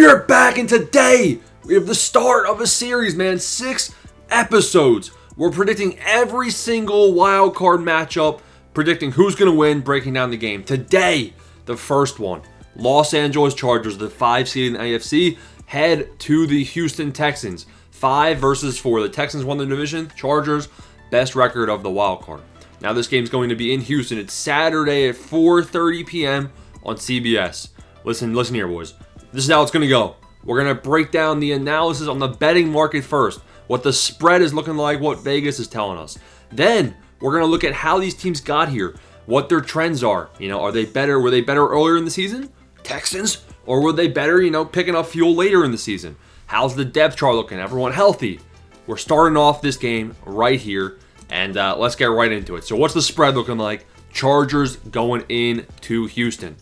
are back, and today we have the start of a series, man. 6 episodes. We're predicting every single wild card matchup, predicting who's going to win, breaking down the game. Today, the first one. Los Angeles Chargers, the 5 seed in the AFC, head to the Houston Texans. 5 versus 4. The Texans won the division. Chargers, best record of the wild card. Now this game's going to be in Houston. It's Saturday at 4:30 p.m. on CBS. Listen here, boys. This is how it's going to go. We're going to break down the analysis on the betting market first. What the spread is looking like, what Vegas is telling us. Then, we're going to look at how these teams got here, what their trends are. Are they better? Were they better earlier in the season? Texans? Or were they better, picking up fuel later in the season? How's the depth chart looking? Everyone healthy? We're starting off this game right here, and let's get right into it. So what's the spread looking like? Chargers going in to Houston.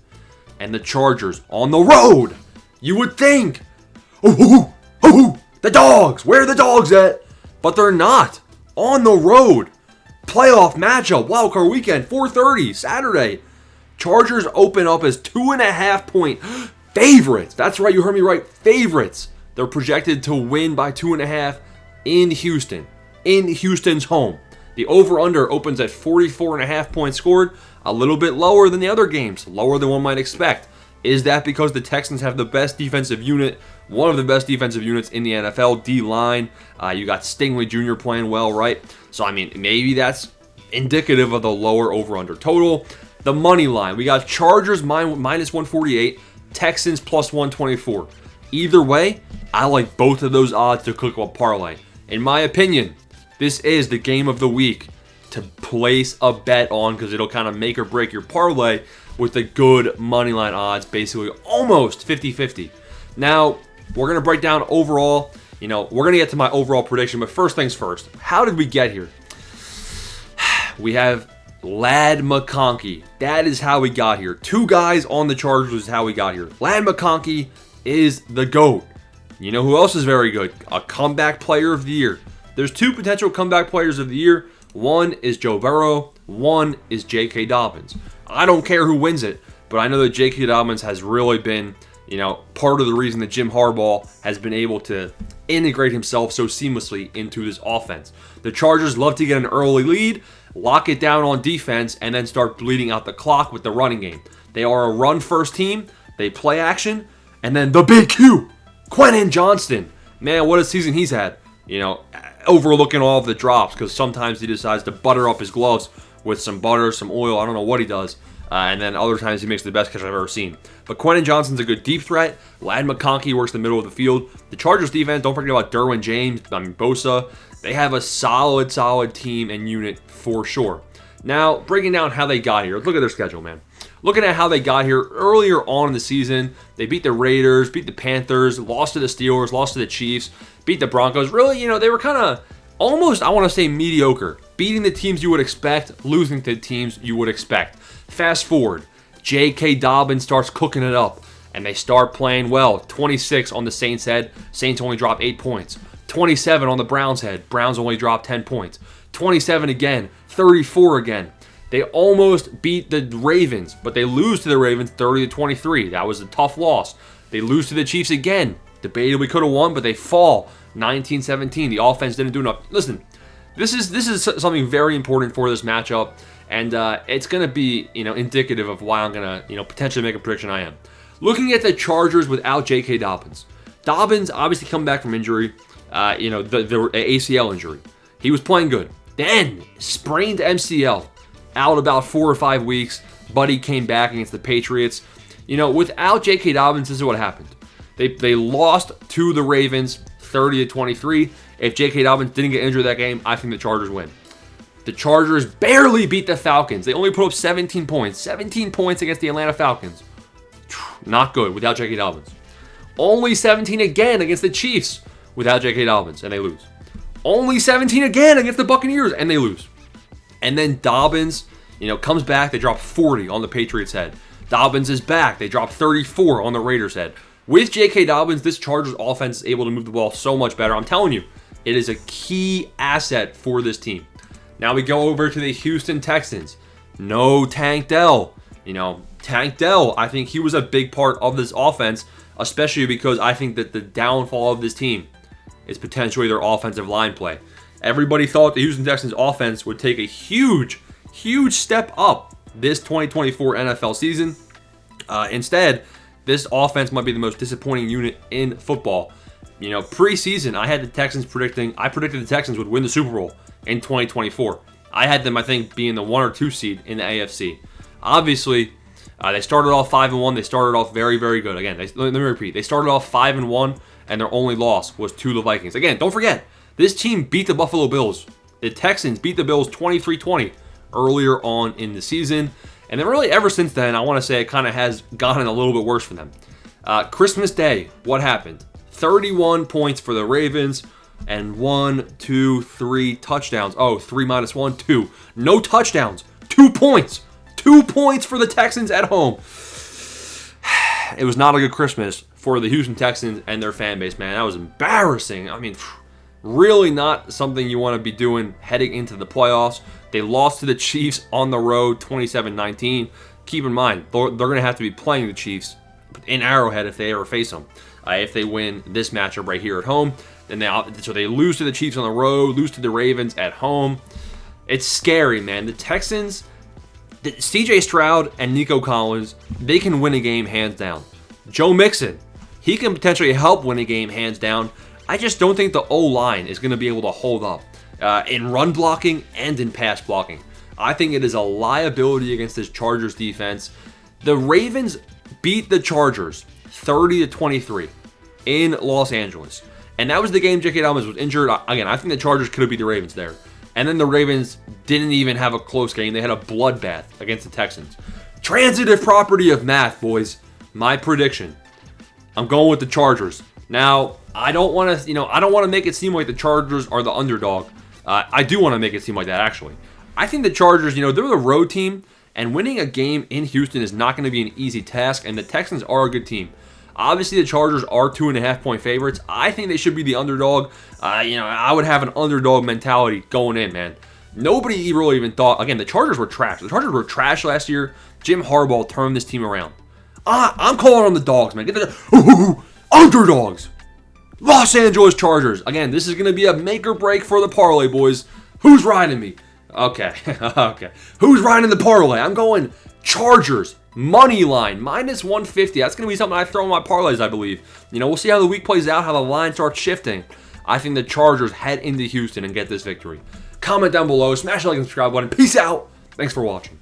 And the Chargers on the road. You would think, the dogs, where are the dogs at? But they're not. On the road. Playoff matchup, wildcard weekend, 4:30, Saturday. Chargers open up as 2.5-point favorites. That's right, you heard me right, favorites. They're projected to win by 2.5 in Houston. In Houston's home. The over-under opens at 44.5 points scored, a little bit lower than the other games, lower than one might expect. Is that because the Texans have the best defensive unit, one of the best defensive units in the NFL, D-line? You got Stingley Jr. playing well, right? So, maybe that's indicative of the lower over-under total. The money line, we got Chargers minus 148, Texans plus 124. Either way, I like both of those odds to cook up a parlay. In my opinion, this is the game of the week to place a bet on because it'll kind of make or break your parlay with the good money line odds, basically almost 50-50. Now, we're going to break down overall. We're going to get to my overall prediction, but first things first. How did we get here? We have Ladd McConkey. That is how we got here. 2 guys on the Chargers is how we got here. Ladd McConkey is the GOAT. You know who else is very good? A comeback player of the year. There's 2 potential comeback players of the year. One is Joe Burrow. One is J.K. Dobbins. I don't care who wins it, but I know that J.K. Dobbins has really been, part of the reason that Jim Harbaugh has been able to integrate himself so seamlessly into this offense. The Chargers love to get an early lead, lock it down on defense, and then start bleeding out the clock with the running game. They are a run-first team. They play action. And then the big Q, Quentin Johnston. Man, what a season he's had. Overlooking all of the drops because sometimes he decides to butter up his gloves with some butter, some oil. I don't know what he does. And then other times he makes the best catch I've ever seen. But Quentin Johnston's a good deep threat. Ladd McConkey works the middle of the field. The Chargers defense, don't forget about Derwin James, Bosa. They have a solid team and unit for sure. Now, breaking down how they got here. Look at their schedule, man. Looking at how they got here earlier on in the season, they beat the Raiders, beat the Panthers, lost to the Steelers, lost to the Chiefs, beat the Broncos. Really, they were kind of almost, I want to say, mediocre. Beating the teams you would expect, losing to the teams you would expect. Fast forward, J.K. Dobbins starts cooking it up, and they start playing well. 26 on the Saints' head. Saints only drop 8 points. 27 on the Browns' head. Browns only drop 10 points. 27 again. 34 again. They almost beat the Ravens, but they lose to the Ravens 30-23. That was a tough loss. They lose to the Chiefs again. Debatably could have won, but they fall 19-17. The offense didn't do enough. Listen, this is something very important for this matchup, and it's going to be indicative of why I'm going to potentially make a prediction I am. Looking at the Chargers without J.K. Dobbins. Dobbins obviously come back from injury, the ACL injury. He was playing good. Then sprained MCL. Out about 4 or 5 weeks. Buddy came back against the Patriots. Without J.K. Dobbins, this is what happened. They lost to the Ravens 30-23. If J.K. Dobbins didn't get injured that game, I think the Chargers win. The Chargers barely beat the Falcons. They only put up 17 points. 17 points against the Atlanta Falcons. Not good without J.K. Dobbins. Only 17 again against the Chiefs without J.K. Dobbins, and they lose. Only 17 again against the Buccaneers, and they lose. And then Dobbins, comes back. They drop 40 on the Patriots' head. Dobbins is back. They drop 34 on the Raiders' head. With J.K. Dobbins, this Chargers offense is able to move the ball so much better. I'm telling you, it is a key asset for this team. Now we go over to the Houston Texans. No Tank Dell. Tank Dell, I think he was a big part of this offense especially because I think that the downfall of this team is potentially their offensive line play. Everybody thought the Houston Texans offense would take a huge step up this 2024 NFL season. Instead, this offense might be the most disappointing unit in football. You know, preseason, I predicted the Texans would win the Super Bowl in 2024. I had them, I think, being the 1 or 2 seed in the AFC. Obviously, they started off 5-1. They started off very, very good. Again, let me repeat. They started off 5-1, and their only loss was to the Vikings. Again, don't forget, this team beat the Buffalo Bills. The Texans beat the Bills 23-20 earlier on in the season. And then really ever since then, I want to say it kind of has gotten a little bit worse for them. Christmas Day, what happened? 31 points for the Ravens and 1, 2, 3 touchdowns. Oh, 3 minus 1, 2. No touchdowns. 2 points. 2 points for the Texans at home. It was not a good Christmas for the Houston Texans and their fan base, man. That was embarrassing. I mean, really not something you want to be doing heading into the playoffs. They lost to the Chiefs on the road 27-19. Keep in mind, they're going to have to be playing the Chiefs in Arrowhead if they ever face them. If they win this matchup right here at home, so they lose to the Chiefs on the road, lose to the Ravens at home. It's scary, man. The Texans, C.J. Stroud and Nico Collins, they can win a game hands down. Joe Mixon, he can potentially help win a game hands down. I just don't think the O-line is going to be able to hold up in run blocking and in pass blocking. I think it is a liability against this Chargers defense. The Ravens beat the Chargers 30-23 in Los Angeles. And that was the game J.K. Dobbins was injured. Again, I think the Chargers could have beat the Ravens there. And then the Ravens didn't even have a close game. They had a bloodbath against the Texans. Transitive property of math, boys. My prediction. I'm going with the Chargers. Now, I don't want to make it seem like the Chargers are the underdog. I do want to make it seem like that, actually. I think the Chargers, they're the road team, and winning a game in Houston is not going to be an easy task, and the Texans are a good team. Obviously, the Chargers are 2.5-point favorites. I think they should be the underdog. I would have an underdog mentality going in, man. Nobody really even thought, again, the Chargers were trash. The Chargers were trash last year. Jim Harbaugh turned this team around. I'm calling on the dogs, man. Get the underdogs. Los Angeles Chargers. Again, this is going to be a make or break for the parlay, boys. Who's riding me? Okay. Okay. Who's riding the parlay? I'm going Chargers. Money line, minus 150. That's going to be something I throw in my parlays, I believe. We'll see how the week plays out, how the line starts shifting. I think the Chargers head into Houston and get this victory. Comment down below. Smash the like and subscribe button. Peace out. Thanks for watching.